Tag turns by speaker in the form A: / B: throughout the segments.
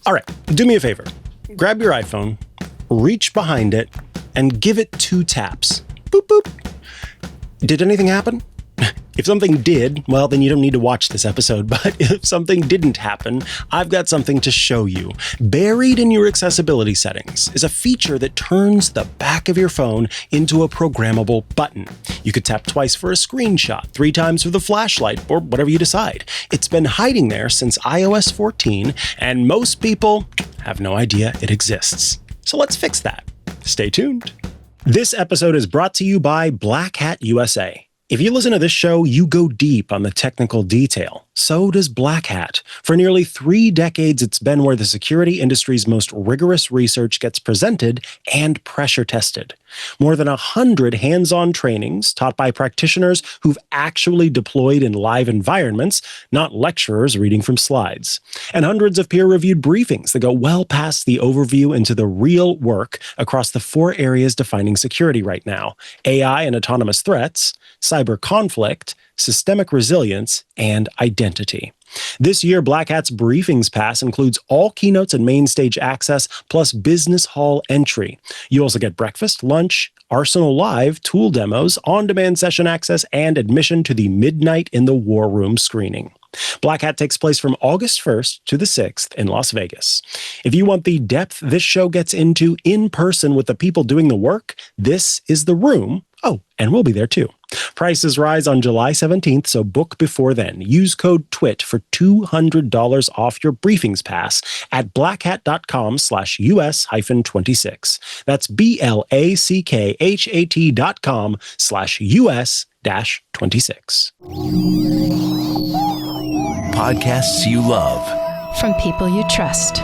A: All right, do me a favor. Grab your iPhone, reach behind it, and give it 2 taps. Boop, boop. Did anything happen? If something did, well, then you don't need to watch this episode. But if something didn't happen, I've got something to show you. Buried in your accessibility settings is a feature that turns the back of your phone into a programmable button. You could tap twice for a screenshot, 3 times for the flashlight, or whatever you decide. It's been hiding there since iOS 14, and most people have no idea it exists. So let's fix that. Stay tuned. This episode is brought to you by Black Hat USA. If you listen to this show, you go deep on the technical detail. So does Black Hat. For nearly 3 decades, it's been where the security industry's most rigorous research gets presented and pressure tested. More than 100 hands-on trainings taught by practitioners who've actually deployed in live environments, not lecturers reading from slides. And hundreds of peer-reviewed briefings that go well past the overview into the real work across the 4 areas defining security right now: AI and autonomous threats, cyber conflict, systemic resilience, and identity. This year, Black Hat's Briefings Pass includes all keynotes and main stage access, plus business hall entry. You also get breakfast, lunch, Arsenal Live, tool demos, on-demand session access, and admission to the Midnight in the War Room screening. Black Hat takes place from August 1st to the 6th in Las Vegas. If you want the depth this show gets into in person with the people doing the work, this is the room. Oh, and we'll be there too. Prices rise on July 17th, so book before then. Use code TWiT for $200 off your Briefings Pass at blackhat.com/US-26. That's BLACKHAT.com/US-26.
B: Podcasts you love.
C: From people you trust.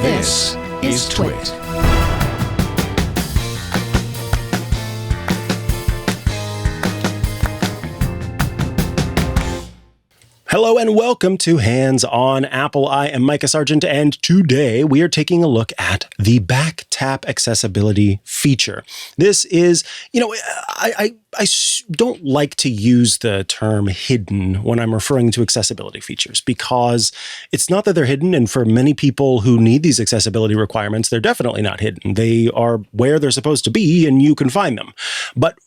B: This is TWiT.
A: Hello and welcome to Hands on Apple. I am Mikah Sargent, and today we are taking a look at the back tap accessibility feature. This is, I don't like to use the term hidden when I'm referring to accessibility features, because it's not that they're hidden, and for many people who need these accessibility requirements, they're definitely not hidden. They are where they're supposed to be, and you can find them. But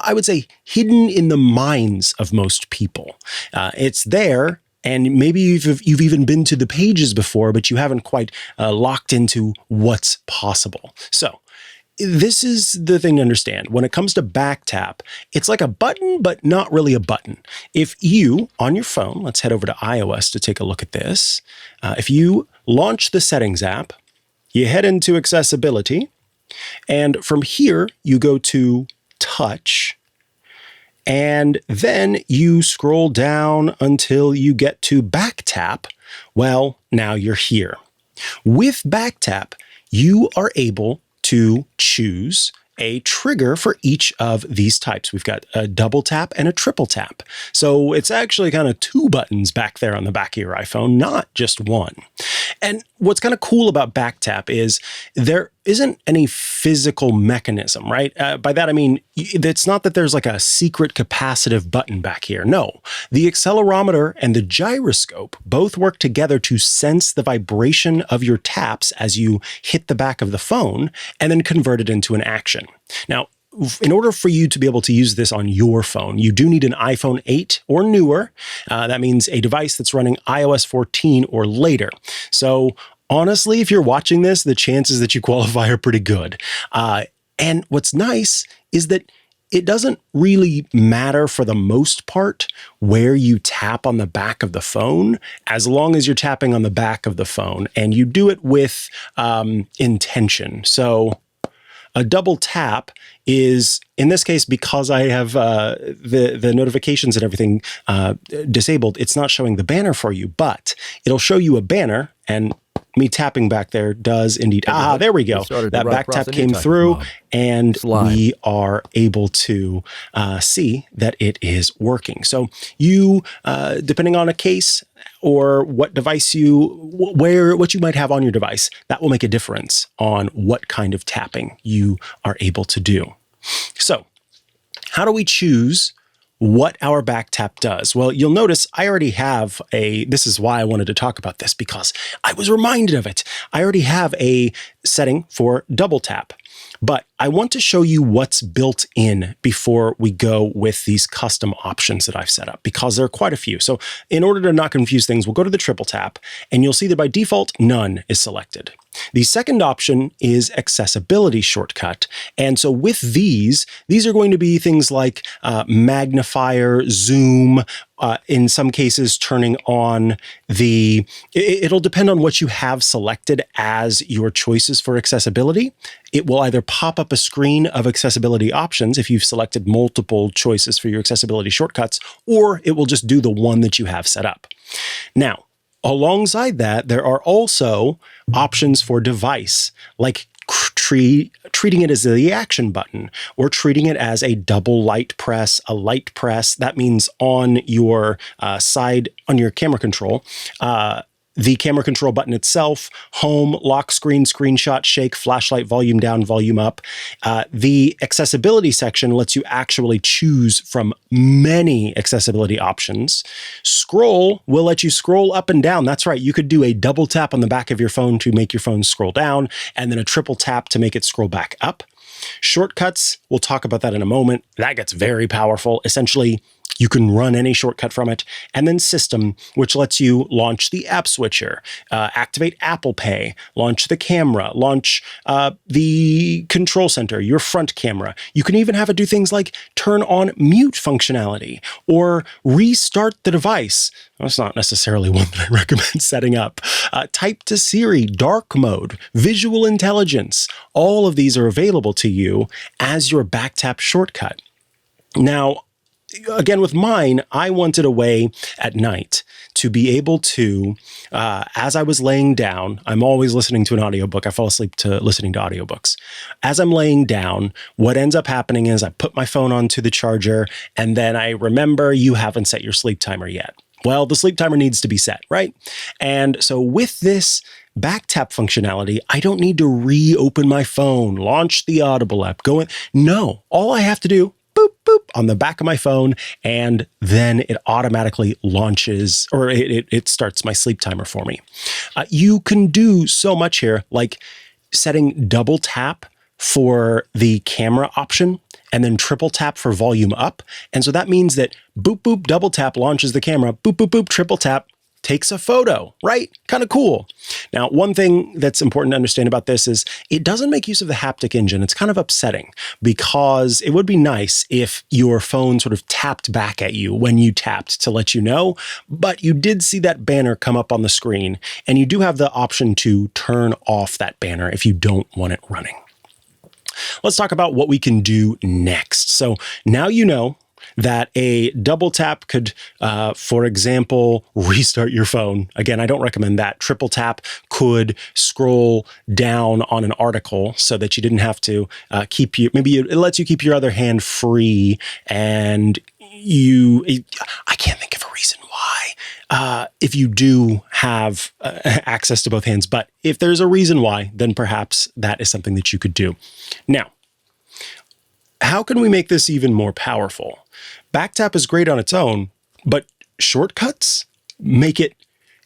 A: I would say hidden in the minds of most people. It's there, and maybe you've even been to the pages before, but you haven't quite locked into what's possible. So this is the thing to understand. When it comes to back tap, it's like a button, but not really a button. If you, on your phone, let's head over to iOS to take a look at this. If you launch the Settings app, you head into Accessibility, and from here, you go to Touch, and then you scroll down until you get to back tap. Well, now you're here. With back tap, you are able to choose a trigger for each of these types. We've got a double tap and a triple tap. So it's actually kind of 2 buttons back there on the back of your iPhone, not just 1. And what's kind of cool about back tap is there isn't any physical mechanism, right? By that, I mean, it's not that there's like a secret capacitive button back here. No, the accelerometer and the gyroscope both work together to sense the vibration of your taps as you hit the back of the phone and then convert it into an action. Now, in order for you to be able to use this on your phone, you do need an iPhone 8 or newer. That means a device that's running iOS 14 or later. So honestly, if you're watching this, the chances that you qualify are pretty good. And what's nice is that it doesn't really matter for the most part where you tap on the back of the phone, as long as you're tapping on the back of the phone and you do it with intention. So a double tap is, in this case, because I have the notifications and everything disabled, it's not showing the banner for you, but it'll show you a banner, and me tapping back there does indeed. There we go. That back tap came through, and we are able to see that it is working. So you, depending on a case or what device what you might have on your device, that will make a difference on what kind of tapping you are able to do. So how do we choose what our back tap does. Well, you'll notice I already have this is why I wanted to talk about this, because I was reminded of it. I already have a setting for double tap, but I want to show you what's built in before we go with these custom options that I've set up, because there are quite a few. So in order to not confuse things, we'll go to the triple tap, and you'll see that by default, none is selected. The second option is accessibility shortcut. And so with these are going to be things like magnifier, zoom, in some cases turning on it'll depend on what you have selected as your choices for accessibility. It will either pop up a screen of accessibility options if you've selected multiple choices for your accessibility shortcuts, or it will just do the one that you have set up. Now, alongside that, there are also options for device, like treating it as the action button, or treating it as a double light press, a light press. That means on your side, on your camera control, the camera control button itself, home, lock screen, screenshot, shake, flashlight, volume down, volume up. The accessibility section lets you actually choose from many accessibility options. Scroll will let you scroll up and down. That's right. You could do a double tap on the back of your phone to make your phone scroll down, and then a triple tap to make it scroll back up. Shortcuts, we'll talk about that in a moment. That gets very powerful. Essentially, you can run any shortcut from it. And then system, which lets you launch the app switcher, activate Apple Pay, launch the camera, launch the control center, your front camera. You can even have it do things like turn on mute functionality or restart the device. That's not necessarily one that I recommend setting up. Type to Siri, dark mode, visual intelligence. All of these are available to you as your back tap shortcut. Now, again, with mine, I wanted a way at night to be able to, as I was laying down, I'm always listening to an audiobook. I fall asleep to listening to audiobooks. As I'm laying down, what ends up happening is I put my phone onto the charger, and then I remember you haven't set your sleep timer yet. Well, the sleep timer needs to be set, right? And so with this back tap functionality, I don't need to reopen my phone, launch the Audible app, go in. No, all I have to do, boop, boop, on the back of my phone, and then it automatically launches, or it starts my sleep timer for me. You can do so much here, like setting double tap for the camera option, and then triple tap for volume up. And so that means that boop, boop, double tap launches the camera, boop, boop, boop, triple tap takes a photo, right? Kind of cool. Now, one thing that's important to understand about this is it doesn't make use of the haptic engine. It's kind of upsetting because it would be nice if your phone sort of tapped back at you when you tapped to let you know, but you did see that banner come up on the screen, and you do have the option to turn off that banner if you don't want it running. Let's talk about what we can do next. So now you know that a double tap could, for example, restart your phone. Again, I don't recommend that. Triple tap could scroll down on an article so that you didn't have to maybe it lets you keep your other hand free, and I can't think of a reason why. If you do have access to both hands, but if there's a reason why, then perhaps that is something that you could do. Now, how can we make this even more powerful? Backtap is great on its own, but shortcuts make it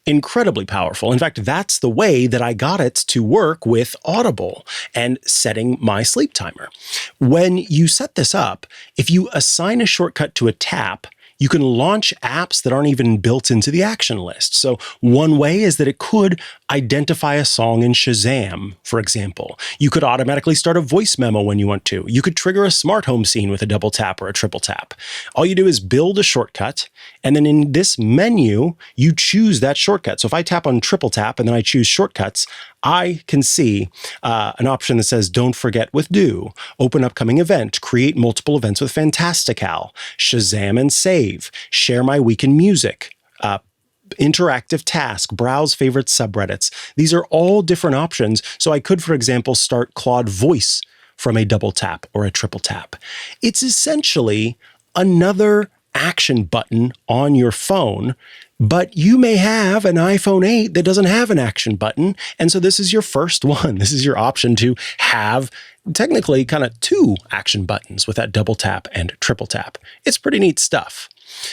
A: incredibly powerful. In fact, that's the way that I got it to work with Audible and setting my sleep timer. When you set this up, if you assign a shortcut to a tap, you can launch apps that aren't even built into the action list. So one way is that it could identify a song in Shazam, for example. You could automatically start a voice memo when you want to. You could trigger a smart home scene with a double tap or a triple tap. All you do is build a shortcut, and then in this menu, you choose that shortcut. So if I tap on triple tap and then I choose shortcuts, I can see an option that says, don't forget with do, open upcoming event, create multiple events with Fantastical, Shazam and save, share my week in music, interactive task, browse favorite subreddits. These are all different options. So I could, for example, start Claude Voice from a double tap or a triple tap. It's essentially another action button on your phone, But you may have an iPhone 8 that doesn't have an action button. And so this is your first one. This is your option to have technically kind of 2 action buttons with that double tap and triple tap. It's pretty neat stuff.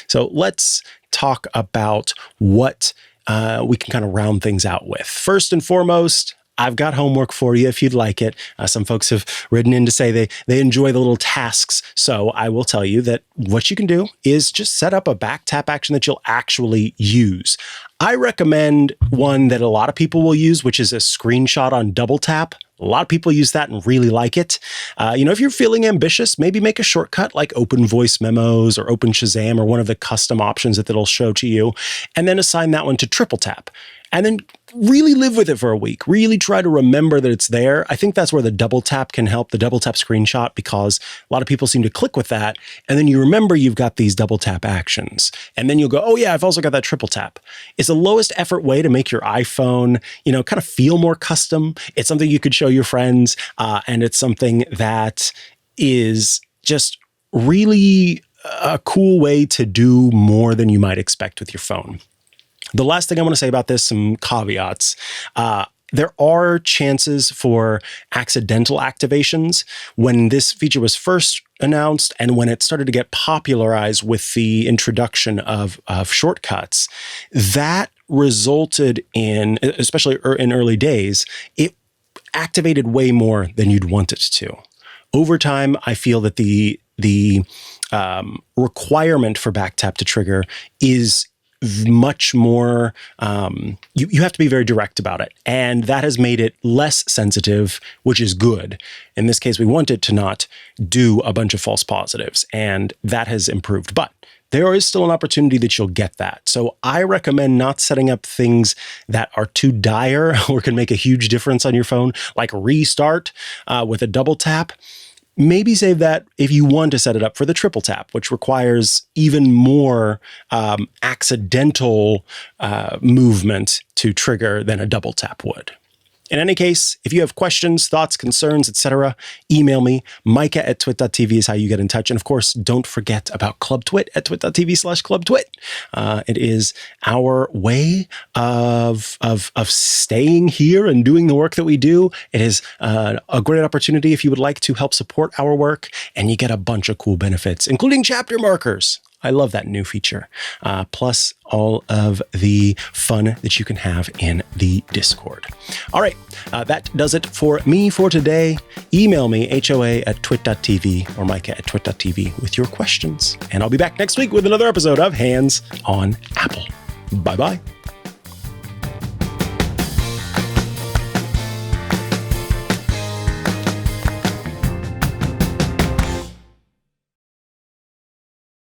A: So let's talk about what we can kind of round things out with. First and foremost, I've got homework for you if you'd like it. Some folks have written in to say they enjoy the little tasks. So I will tell you that what you can do is just set up a back tap action that you'll actually use. I recommend one that a lot of people will use, which is a screenshot on double tap. A lot of people use that and really like it. If you're feeling ambitious, maybe make a shortcut like Open Voice Memos or Open Shazam or one of the custom options that it'll show to you, and then assign that one to triple tap. And then really live with it for a week. Really try to remember that it's there. I think that's where the double tap can help, the double tap screenshot, because a lot of people seem to click with that. And then you remember you've got these double tap actions. And then you'll go, oh yeah, I've also got that triple tap. It's the lowest effort way to make your iPhone, kind of feel more custom. It's something you could show your friends. And it's something that is just really a cool way to do more than you might expect with your phone. The last thing I want to say about this, some caveats. There are chances for accidental activations. When this feature was first announced and when it started to get popularized with the introduction of shortcuts, that resulted in, especially in early days, it activated way more than you'd want it to. Over time, I feel that the requirement for back tap to trigger is much more, you have to be very direct about it. And that has made it less sensitive, which is good. In this case, we want it to not do a bunch of false positives, and that has improved. But there is still an opportunity that you'll get that. So I recommend not setting up things that are too dire or can make a huge difference on your phone, like restart with a double tap. Maybe save that if you want to set it up for the triple tap, which requires even more accidental movement to trigger than a double tap would. In any case, if you have questions, thoughts, concerns, etc., email me. Mikah@twit.tv is how you get in touch. And of course, don't forget about Club Twit at twit.tv/clubtwit. It is our way of staying here and doing the work that we do. It is a great opportunity if you would like to help support our work, and you get a bunch of cool benefits, including chapter markers. I love that new feature. Plus all of the fun that you can have in the Discord. All right, that does it for me for today. Email me, hoa@twit.tv or Mikah@twit.tv with your questions. And I'll be back next week with another episode of Hands on Apple. Bye-bye.